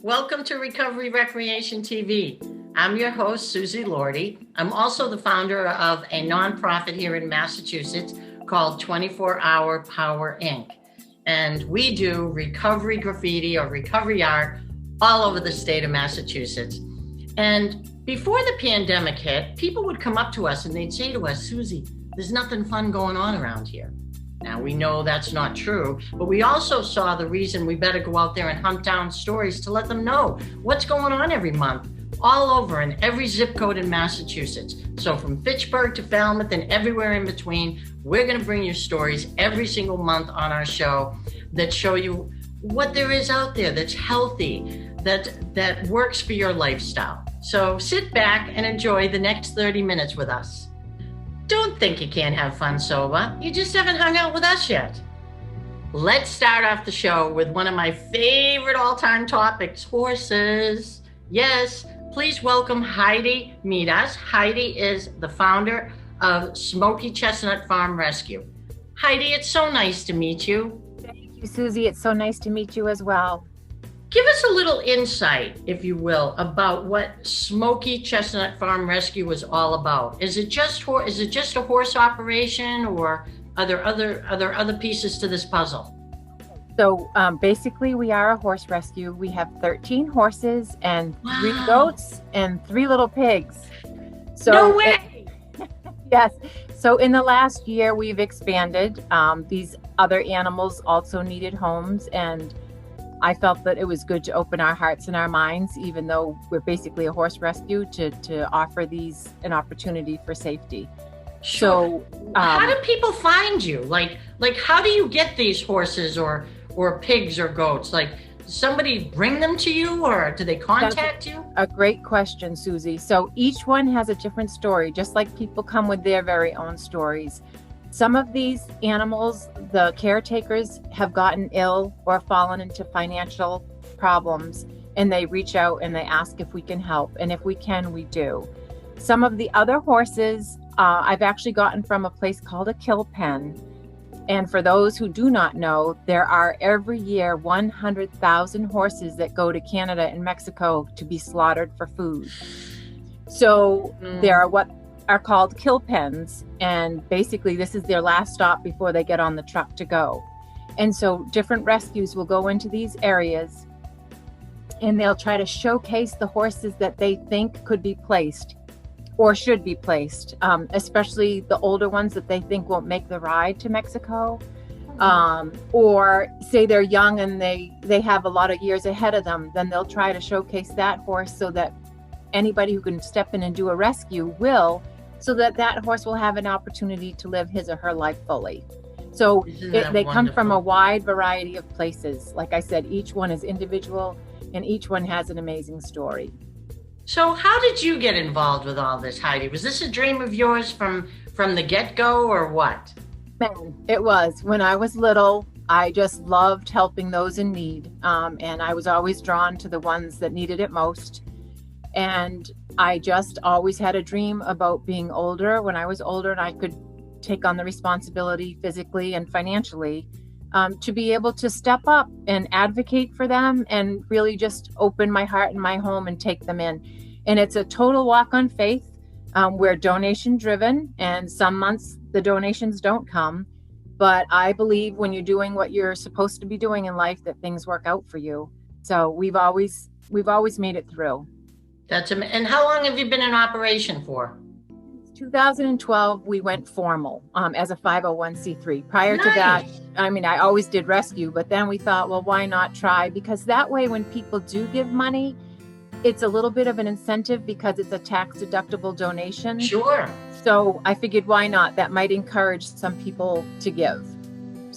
Welcome to Recovery Recreation TV. I'm your host, Susie Lordy. I'm also the founder of a nonprofit here in Massachusetts called 24-Hour Power Inc. And we do recovery graffiti or recovery art all over the state of Massachusetts. And before the pandemic hit, people would come up to us and they'd say to us, Susie, there's nothing fun going on around here. Now, we know that's not true, but we also saw the reason we better go out there and hunt down stories to let them know what's going on every month, all over in every zip code in Massachusetts. So from Fitchburg to Falmouth and everywhere in between, we're going to bring you stories every single month on our show that show you what there is out there that's healthy, that works for your lifestyle. So sit back and enjoy the next 30 minutes with us. Don't think you can't have fun sober. You just haven't hung out with us yet. Let's start off the show with one of my favorite all-time topics, horses. Yes, please welcome Heidi Medas. Heidi is the founder of Smokey Chestnut Farm Rescue. Heidi, it's so nice to meet you. Thank you, Susie. It's so nice to meet you as well. Give us a little insight, if you will, about what Smokey Chestnut Farm Rescue is all about. Is it just a horse operation, or are there other pieces to this puzzle? So basically, we are a horse rescue. We have 13 horses and 3 goats and 3 little pigs. So no way! Yes. So in the last year, we've expanded. These other animals also needed homes, and I felt that it was good to open our hearts and our minds, even though we're basically a horse rescue, to offer these an opportunity for safety. Sure. So how do people find you? Like how do you get these horses or pigs or goats? Like, somebody bring them to you, or do they contact you? A great question, Susie. So each one has a different story, just like people come with their very own stories. Some of these animals, the caretakers have gotten ill or fallen into financial problems, and they reach out and they ask if we can help. And if we can, we do. Some of the other horses, I've actually gotten from a place called a kill pen. And for those who do not know, there are every year 100,000 horses that go to Canada and Mexico to be slaughtered for food. So there are what are called kill pens, and basically this is their last stop before they get on the truck to go. And so different rescues will go into these areas and they'll try to showcase the horses that they think could be placed or should be placed, especially the older ones that they think won't make the ride to Mexico, or say they're young and they have a lot of years ahead of them. Then they'll try to showcase that horse so that anybody who can step in and do a rescue will, so that horse will have an opportunity to live his or her life fully. So they come from a wide variety of places. Like I said, each one is individual and each one has an amazing story. So how did you get involved with all this, Heidi? Was this a dream of yours from the get-go, or what? It was. When I was little, I just loved helping those in need. And I was always drawn to the ones that needed it most. And I just always had a dream about being older, when I was older and I could take on the responsibility physically and financially, to be able to step up and advocate for them and really just open my heart and my home and take them in. And it's a total walk on faith. We're donation driven, and some months the donations don't come. But I believe when you're doing what you're supposed to be doing in life, that things work out for you. So we've always made it through. And how long have you been in operation for? 2012, we went formal as a 501c3. Prior to that, I always did rescue, but then we thought, well, why not try? Because that way, when people do give money, it's a little bit of an incentive because it's a tax deductible donation. Sure. So I figured, why not? That might encourage some people to give.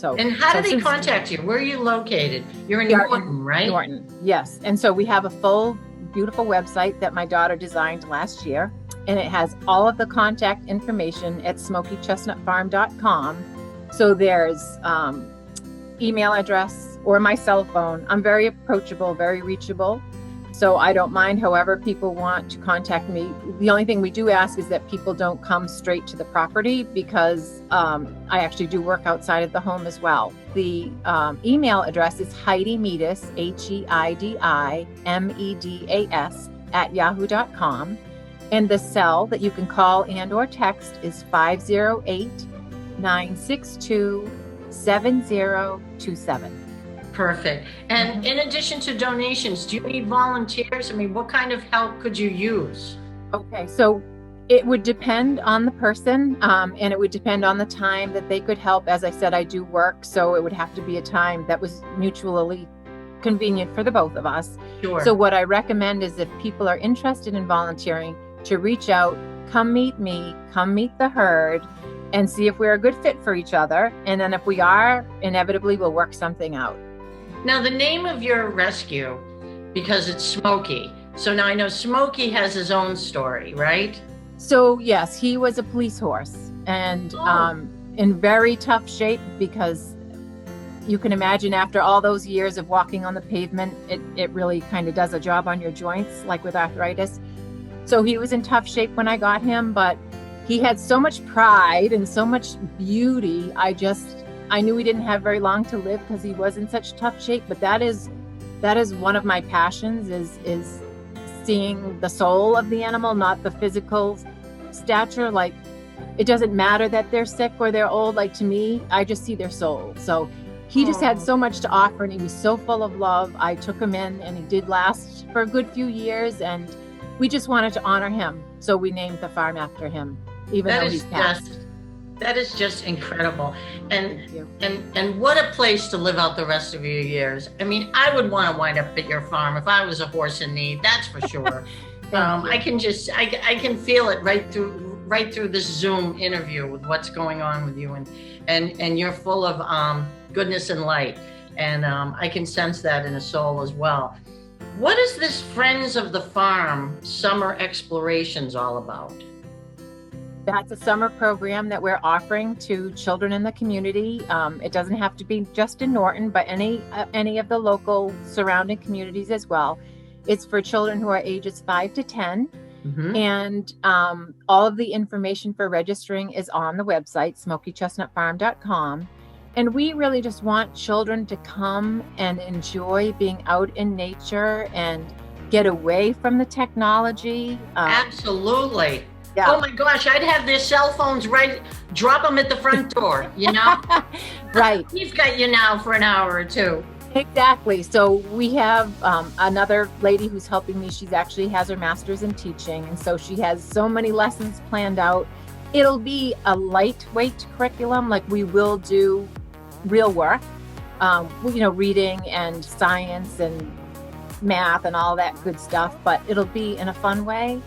And how do they contact you? Where are you located? You're in Norton, right? Norton, yes. And so we have a full, beautiful website that my daughter designed last year, and it has all of the contact information at smokeychestnutfarm.com. So there's email address or my cell phone. I'm very approachable, very reachable. So I don't mind however people want to contact me. The only thing we do ask is that people don't come straight to the property because I actually do work outside of the home as well. The email address is Heidi Medas, HeidiMedas @yahoo.com. And the cell that you can call and or text is 508-962-7027. Perfect. And in addition to donations, do you need volunteers? I mean, what kind of help could you use? Okay, so it would depend on the person, and it would depend on the time that they could help. As I said, I do work, so it would have to be a time that was mutually convenient for the both of us. Sure. So what I recommend is if people are interested in volunteering, to reach out, come meet me, come meet the herd, and see if we're a good fit for each other. And then if we are, inevitably we'll work something out. Now, the name of your rescue, because it's Smokey. So now I know Smokey has his own story, right? So yes, he was a police horse and in very tough shape because you can imagine after all those years of walking on the pavement, it really kind of does a job on your joints, like with arthritis. So he was in tough shape when I got him, but he had so much pride and so much beauty. I knew he didn't have very long to live because he was in such tough shape, but that is one of my passions is seeing the soul of the animal, not the physical stature. Like, it doesn't matter that they're sick or they're old. Like, to me, I just see their soul. So he just had so much to offer and he was so full of love. I took him in and he did last for a good few years and we just wanted to honor him. So we named the farm after him, even though he's passed. That is just incredible. And what a place to live out the rest of your years. I mean, I would want to wind up at your farm if I was a horse in need, that's for sure. I can feel it right through this Zoom interview with what's going on with you, and you're full of goodness and light. And I can sense that in the soul as well. What is this Friends of the Farm Summer Explorations all about? That's a summer program that we're offering to children in the community. It doesn't have to be just in Norton, but any of the local surrounding communities as well. It's for children who are ages 5 to 10. Mm-hmm. And all of the information for registering is on the website, smokychestnutfarm.com. And we really just want children to come and enjoy being out in nature and get away from the technology. Absolutely. Yeah. Oh my gosh, I'd have their cell phones drop them at the front door, you know? Right. We've got you now for an hour or two. Exactly. So we have another lady who's helping me. She actually has her master's in teaching. And so she has so many lessons planned out. It'll be a lightweight curriculum. Like, we will do real work, reading and science and math and all that good stuff, but it'll be in a fun way.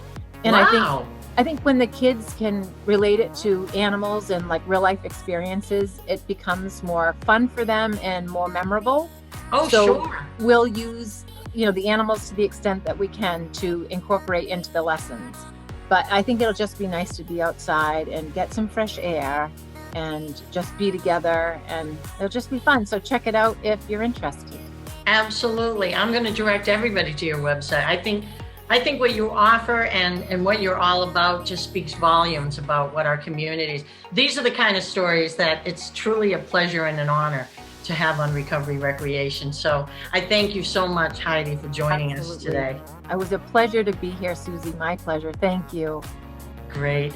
And wow. I think when the kids can relate it to animals and like real life experiences, it becomes more fun for them and more memorable. Oh, so sure. We'll use, the animals to the extent that we can to incorporate into the lessons. But I think it'll just be nice to be outside and get some fresh air and just be together, and it'll just be fun. So check it out if you're interested. Absolutely. I'm going to direct everybody to your website. I think what you offer and what you're all about just speaks volumes about what our communities. These are the kind of stories that it's truly a pleasure and an honor to have on Recovery Recreation. So I thank you so much, Heidi, for joining us today. It was a pleasure to be here, Susie. My pleasure. Thank you. Great.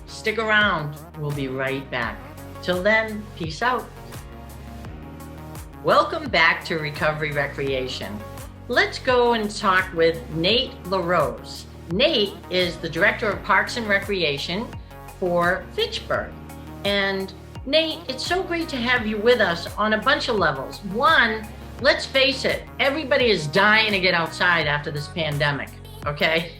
Stick around. We'll be right back. Till then, peace out. Welcome back to Recovery Recreation. Let's go and talk with Nate LaRose. Nate is the Director of Parks and Recreation for Fitchburg. And Nate, it's so great to have you with us on a bunch of levels. One, let's face it, everybody is dying to get outside after this pandemic, okay?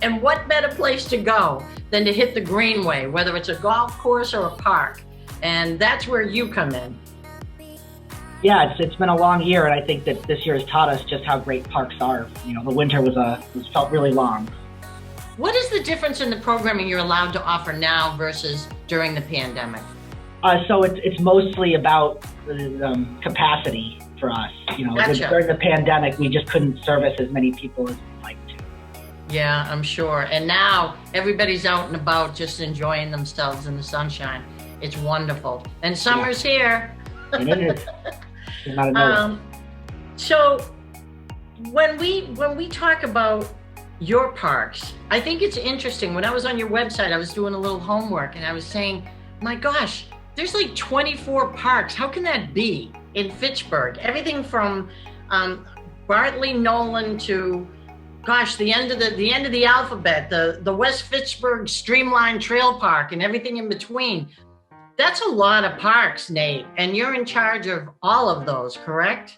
And what better place to go than to hit the greenway, whether it's a golf course or a park? And that's where you come in. Yeah, it's been a long year, and I think that this year has taught us just how great parks are. The winter felt really long. What is the difference in the programming you're allowed to offer now versus during the pandemic? So it's mostly about capacity. for us. Gotcha. During the pandemic, we just couldn't service as many people as we'd like to. Yeah, I'm sure. And now everybody's out and about just enjoying themselves in the sunshine. It's wonderful. And summer's here. It is. It's not enough. So when we talk about your parks, I think it's interesting. When I was on your website, I was doing a little homework and I was saying, my gosh, there's like 24 parks. How can that be in Fitchburg? Everything from Bartley Nolan to, gosh, the end of the alphabet, the West Fitchburg Streamline Trail Park and everything in between. That's a lot of parks, Nate, and you're in charge of all of those, correct?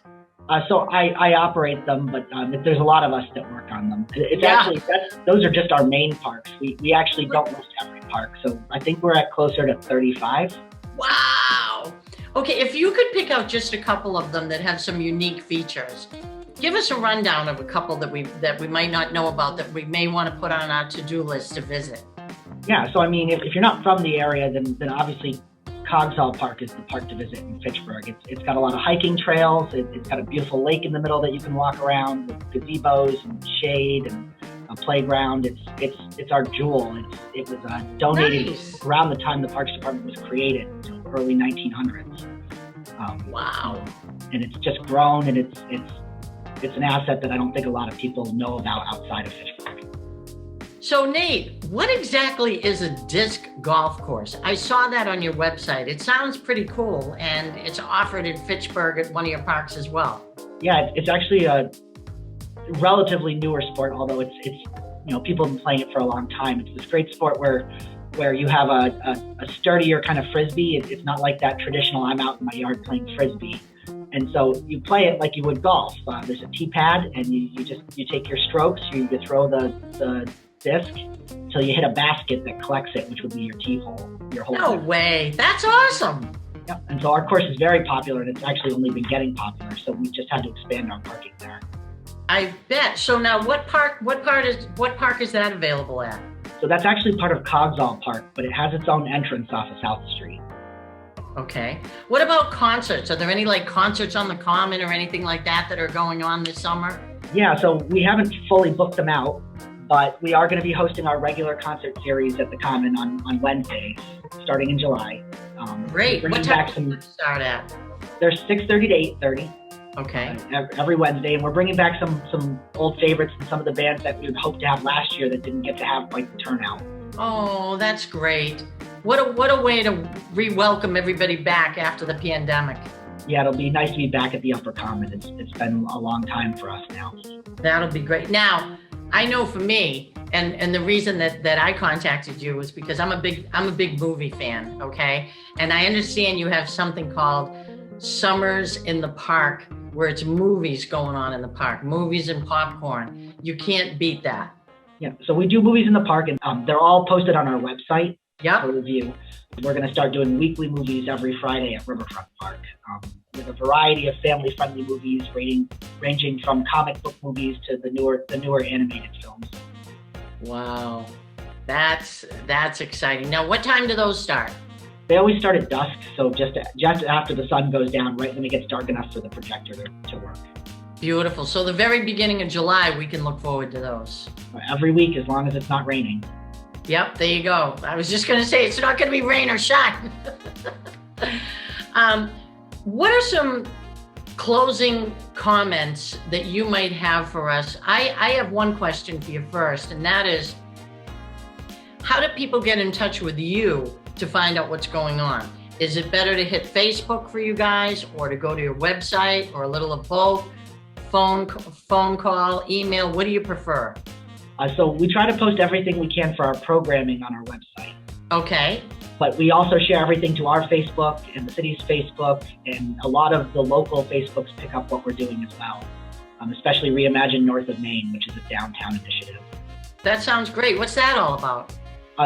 So I operate them, but there's a lot of us that work on them. Actually, those are just our main parks. We actually don't list every park, so I think we're at closer to 35. Wow. Okay, if you could pick out just a couple of them that have some unique features, give us a rundown of a couple that we might not know about that we may want to put on our to-do list to visit. Yeah, so I mean, if you're not from the area, then obviously Coggeshall Park is the park to visit in Fitchburg. It's got a lot of hiking trails. It's got a beautiful lake in the middle that you can walk around with gazebos and shade and a playground. It's our jewel. It was donated around the time the Parks Department was created, so early 1900s. Wow! And it's just grown, and it's an asset that I don't think a lot of people know about outside of Fitchburg. So Nate, what exactly is a disc golf course? I saw that on your website. It sounds pretty cool, and it's offered in Fitchburg at one of your parks as well. Yeah, it's actually a relatively newer sport, although it's people have been playing it for a long time. It's this great sport where you have a sturdier kind of frisbee. It's not like that traditional I'm out in my yard playing frisbee. And so you play it like you would golf. There's a tee pad, and you take your strokes. You throw the disc until you hit a basket that collects it, which would be your tee hole. No way. That's awesome. Yeah. And so our course is very popular, and it's actually only been getting popular. So we just had to expand our parking there. I bet. So now what park is that available at? So that's actually part of Coggeshall Park, but it has its own entrance off of South Street. Okay. What about concerts? Are there any concerts on the Common or anything like that are going on this summer? Yeah, so we haven't fully booked them out, but we are going to be hosting our regular concert series at the Common on Wednesdays, starting in July. Great. What time do you start at? They're 6:30 to 8:30. Okay. Every Wednesday, and we're bringing back some old favorites and some of the bands that we would hope to have last year that didn't get to have quite the turnout. Oh, that's great. What a way to re-welcome everybody back after the pandemic. Yeah, it'll be nice to be back at the Upper Common. It's been a long time for us now. That'll be great. Now, I know for me, and the reason that I contacted you was because I'm a big movie fan, okay? And I understand you have something called Summers in the Park, where it's movies going on in the park, movies and popcorn. You can't beat that. Yeah, so we do movies in the park, and they're all posted on our website for review. We're going to start doing weekly movies every Friday at Riverfront Park with a variety of family-friendly movies ranging from comic book movies to the newer animated films. Wow, that's exciting. Now, what time do those start? They always start at dusk, so just after the sun goes down, right when it gets dark enough for the projector to work. Beautiful. So the very beginning of July, we can look forward to those. Every week, as long as it's not raining. Yep, there you go. I was just going to say, it's not going to be rain or shine. What are some closing comments that you might have for us? I have one question for you first, and that is, how do people get in touch with you to find out what's going on? Is it better to hit Facebook for you guys, or to go to your website, or a little of both? Phone call, email, what do you prefer? So we try to post everything we can for our programming on our website. Okay. But we also share everything to our Facebook and the city's Facebook, and a lot of the local Facebooks pick up what we're doing as well, especially Reimagine North of Main, which is a downtown initiative. That sounds great. What's that all about?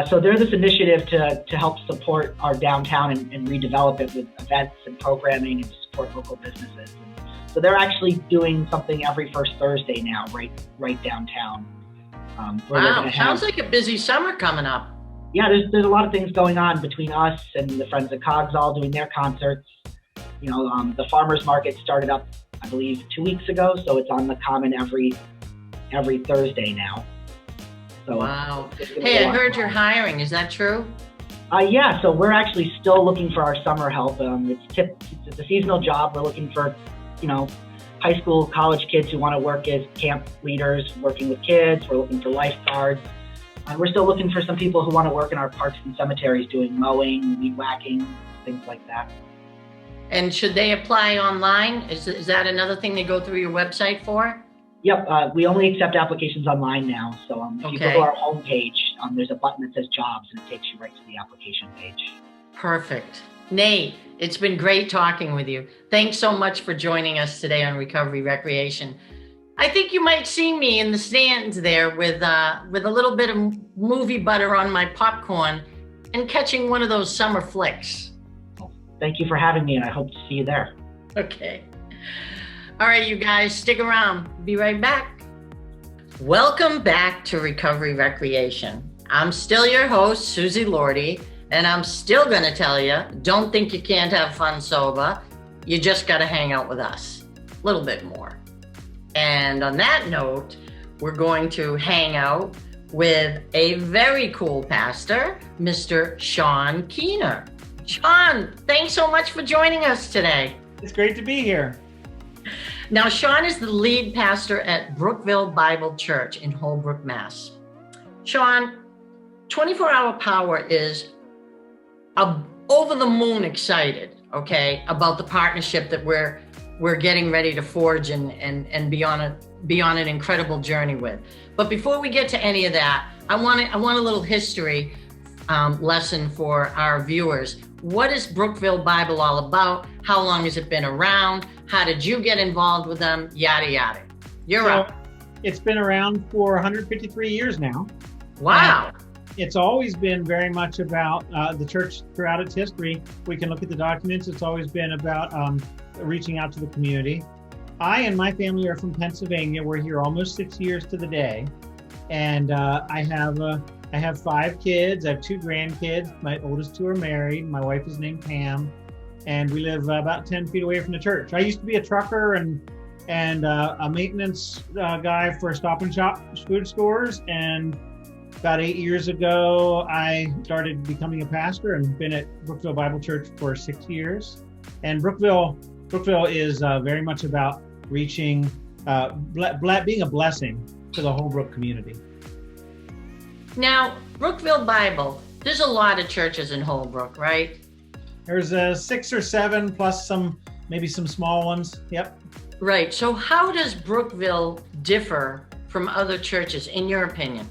So they're this initiative to help support our downtown and redevelop it with events and programming and to support local businesses. So they're actually doing something every first Thursday now, right downtown. Wow, sounds like a busy summer coming up. Yeah, there's a lot of things going on between us and the Friends of Coggeshall doing their concerts. The farmers market started up I believe 2 weeks ago. So it's on the Common every Thursday now. So wow. Hey, I heard you're hiring. Is that true? Yeah, so we're actually still looking for our summer help. It's a seasonal job. We're looking for, high school, college kids who want to work as camp leaders, working with kids. We're looking for lifeguards. And we're still looking for some people who want to work in our parks and cemeteries doing mowing, weed whacking, things like that. And should they apply online? Is that another thing they go through your website for? Yep, we only accept applications online now. So if you go to our homepage, there's a button that says jobs, and it takes you right to the application page. Perfect. Nate, it's been great talking with you. Thanks so much for joining us today on Recovery Recreation. I think you might see me in the stands there with a little bit of movie butter on my popcorn and catching one of those summer flicks. Thank you for having me, and I hope to see you there. Okay. All right, you guys, stick around. Be right back. Welcome back to Recovery Recreation. I'm still your host, Susie Lordy, and I'm still going to tell you, don't think you can't have fun sober. You just got to hang out with us a little bit more. And on that note, we're going to hang out with a very cool pastor, Mr. Shawn Keener. Shawn, thanks so much for joining us today. It's great to be here. Now, Shawn is the lead pastor at Brookville Bible Church in Holbrook, Mass. Shawn, 24-Hour Power is over the moon excited, about the partnership that we're getting ready to forge and be on an incredible journey with. But before we get to any of that, I want a little history lesson for our viewers. What is Brookville Bible all about? How long has it been around? How did you get involved with them? Yada, yada. You're up. It's been around for 153 years now. Wow. It's always been very much about the church throughout its history. We can look at the documents. It's always been about reaching out to the community. I and my family are from Pennsylvania. We're here almost 6 years to the day. And I have 5 kids. I have 2 grandkids. My oldest 2 are married. My wife is named Pam. And we live about 10 feet away from the church. I used to be a trucker and a maintenance guy for Stop and Shop food stores. And about 8 years ago, I started becoming a pastor and been at Brookville Bible Church for 6 years. And Brookville is very much about reaching, being a blessing to the Holbrook community. Now, Brookville Bible, there's a lot of churches in Holbrook, right? There's 6 or 7 plus maybe some small ones. Yep. Right. So how does Brookville differ from other churches, in your opinion?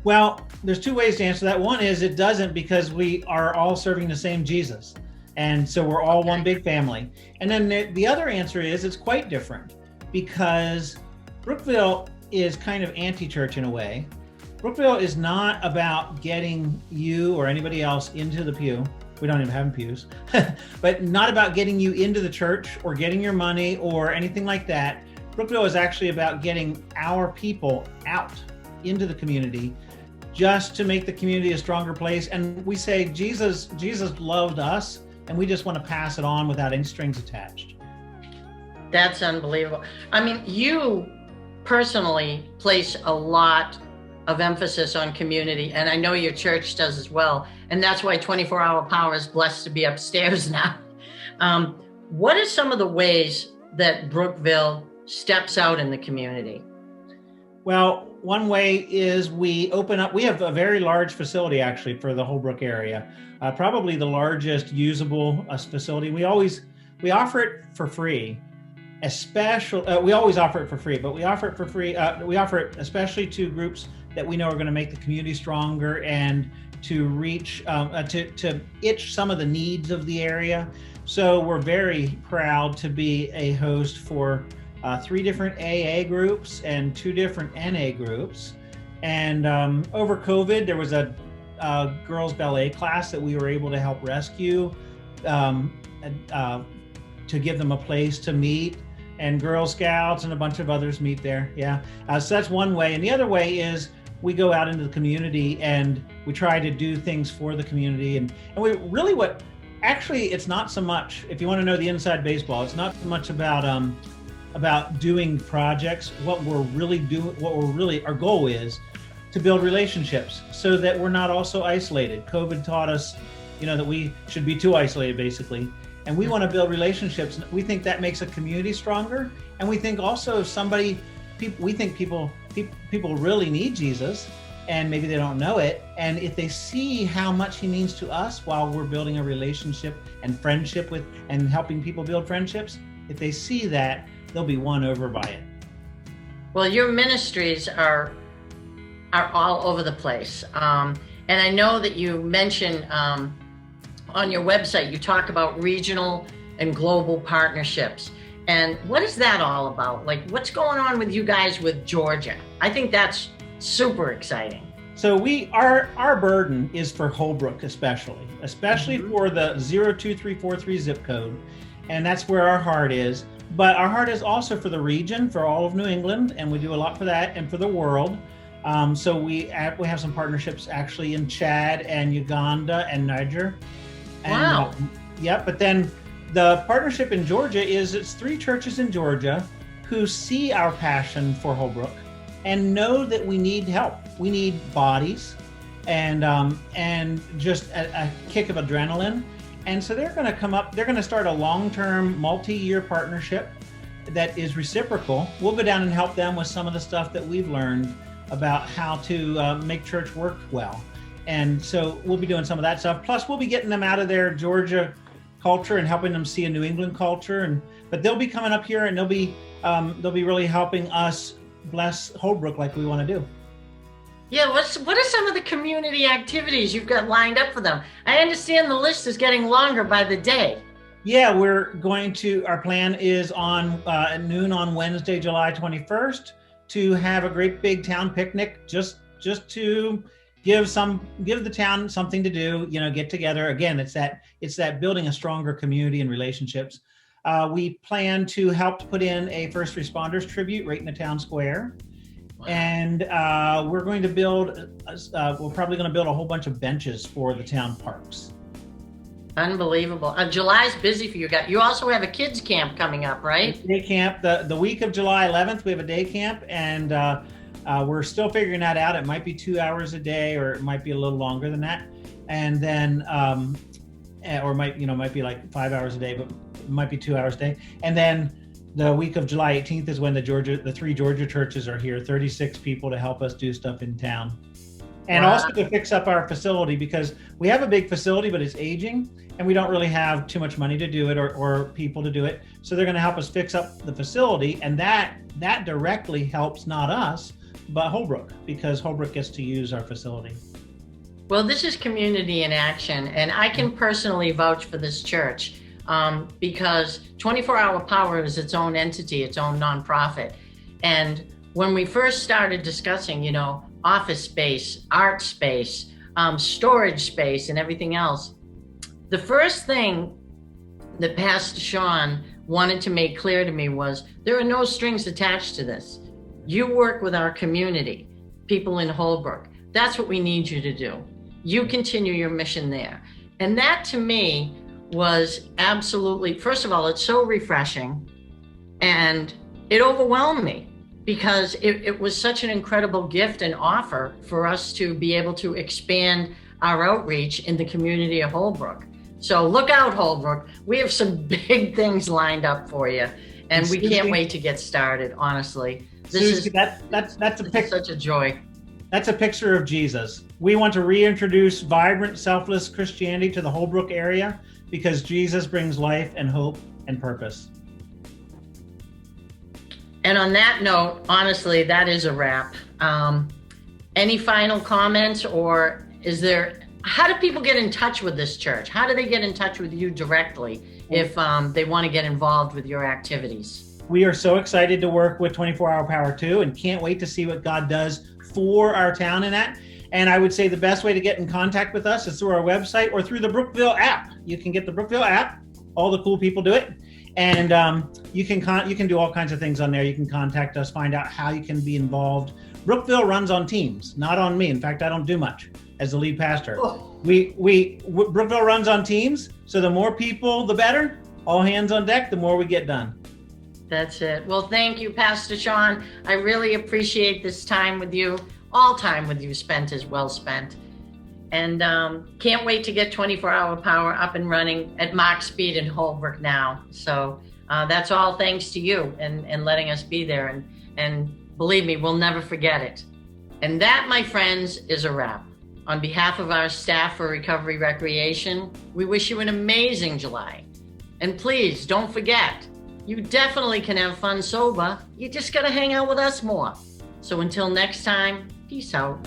Well, there's 2 ways to answer that. One is it doesn't, because we are all serving the same Jesus. And so we're all one big family. And then the other answer is it's quite different, because Brookville is kind of anti-church in a way. Brookville is not about getting you or anybody else into the pew. We don't even have pews, but not about getting you into the church or getting your money or anything like that. Brookville is actually about getting our people out into the community, just to make the community a stronger place. And we say Jesus loved us, and we just want to pass it on without any strings attached. That's unbelievable. I mean, you personally place a lot of emphasis on community, and I know your church does as well. And that's why 24-Hour Power is blessed to be upstairs now. What are some of the ways that Brookville steps out in the community? Well, one way is we open up. We have a very large facility actually for the Holbrook area, probably the largest usable facility. We offer it for free. We always offer it for free, but we offer it for free. We offer it especially to groups that we know are going to make the community stronger and to reach, to itch some of the needs of the area. So we're very proud to be a host for 3 different AA groups and 2 different NA groups. And over COVID, there was a girls ballet class that we were able to help rescue to give them a place to meet. And Girl Scouts and a bunch of others meet there. Yeah. So that's one way. And the other way is we go out into the community and we try to do things for the community. And we really actually, it's not so much, if you want to know the inside baseball, it's not so much about about doing projects. What we're really our goal is to build relationships so that we're not also isolated. COVID taught us, that we should be too isolated, basically. And we want to build relationships. We think that makes a community stronger. And we think also people really need Jesus, and maybe they don't know it. And if they see how much he means to us while we're building a relationship and friendship with, and helping people build friendships, if they see that, they'll be won over by it. Well, your ministries are all over the place. And I know that you mentioned on your website, you talk about regional and global partnerships. And what is that all about? Like, what's going on with you guys with Georgia? I think that's super exciting. So our burden is for Holbrook, especially for the 02343 zip code. And that's where our heart is. But our heart is also for the region, for all of New England, and we do a lot for that, and for the world. So we have some partnerships actually in Chad and Uganda and Niger. And, wow. But then the partnership in Georgia it's 3 churches in Georgia who see our passion for Holbrook and know that we need help. We need bodies and just a kick of adrenaline. And so they're going to come up, they're going to start a long-term multi-year partnership that is reciprocal. We'll go down and help them with some of the stuff that we've learned about how to make church work well. And so we'll be doing some of that stuff. Plus we'll be getting them out of their Georgia culture and helping them see a New England culture. But they'll be coming up here and they'll be really helping us bless Holbrook like we want to do. Yeah, what are some of the community activities you've got lined up for them? I understand the list is getting longer by the day. Yeah, our plan is on at noon on Wednesday, July 21st, to have a great big town picnic, just to give the town something to do, get together. Again, it's that building a stronger community and relationships. We plan to help to put in a first responders tribute right in the town square. Wow. And we're going to we're probably going to build a whole bunch of benches for the town parks. Unbelievable. July's busy for you guys. You also have a kids camp coming up, right? Day camp. The week of July 11th, we have a day camp, and we're still figuring that out. It might be 2 hours a day, or it might be a little longer than that. And then, or might be like 5 hours a day, but it might be 2 hours a day. And then the week of July 18th is when the 3 Georgia churches are here, 36 people to help us do stuff in town. And wow. Also to fix up our facility, because we have a big facility, but it's aging and we don't really have too much money to do it or people to do it. So they're going to help us fix up the facility, and that directly helps not us, but Holbrook, because Holbrook gets to use our facility. Well, this is community in action, and I can personally vouch for this church. Because 24 Hour Power is its own entity, its own nonprofit. And when we first started discussing, office space, art space, storage space, and everything else, the first thing that Pastor Shawn wanted to make clear to me was there are no strings attached to this. You work with our community, people in Holbrook. That's what we need you to do. You continue your mission there. And that to me was absolutely, first of all, it's so refreshing, and it overwhelmed me because it was such an incredible gift and offer for us to be able to expand our outreach in the community of Holbrook. So look out, Holbrook. We have some big things lined up for you, and we can't wait to get started, honestly. This is such a joy. That's a picture of Jesus. We want to reintroduce vibrant, selfless Christianity to the Holbrook area, because Jesus brings life and hope and purpose. And on that note, honestly, that is a wrap. Any final comments, or how do people get in touch with this church? How do they get in touch with you directly if they want to get involved with your activities? We are so excited to work with 24 Hour Power too, and can't wait to see what God does for our town in that. And I would say the best way to get in contact with us is through our website or through the Brookville app. You can get the Brookville app. All the cool people do it. And you can do all kinds of things on there. You can contact us, find out how you can be involved. Brookville runs on Teams, not on me. In fact, I don't do much as the lead pastor. Oh. Brookville runs on Teams. So the more people, the better. All hands on deck, the more we get done. That's it. Well, thank you, Pastor Shawn. I really appreciate this time with you. All time with you spent is well spent. And can't wait to get 24-hour power up and running at Mach speed in Holbrook now. So that's all thanks to you and letting us be there. And believe me, we'll never forget it. And that, my friends, is a wrap. On behalf of our staff for Recovery Recreation, we wish you an amazing July. And please don't forget, you definitely can have fun sober. You just got to hang out with us more. So until next time, peace out.